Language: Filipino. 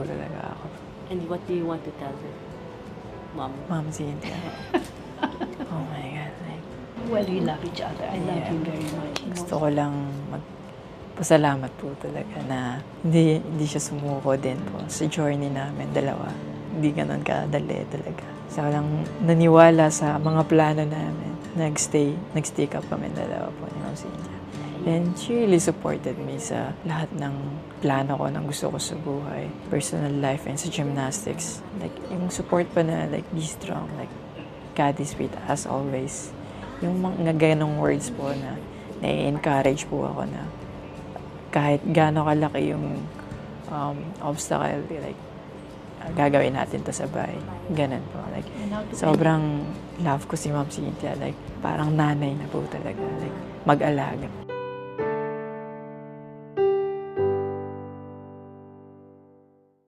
talaga ako. And what do you want to tell her, Mom? Ma'am Cynthia. Oh my God. Like, Well, we love each other. I love him very much. gusto ko lang magpasalamat po talaga na hindi siya sumuko din po sa journey namin dalawa. Hindi ganun kadali talaga. Sa lang naniwala sa mga plano namin. Nag-stick up kami dalawa po ni Ma'am Cynthia. And she really supported me sa lahat ng plano ko ng gusto ko sa buhay. Personal life and sa gymnastics. Like, yung support pa na, like, be strong. Like, God is with us always. Yung mga ganong words po na nai-encourage po ako na kahit gaano kalaki yung obstacle, like, gagawin natin to sabay. Ganun po. Like, sobrang love ko si Ma'am Cynthia. Like, parang nanay na po talaga. Like, mag-alaga.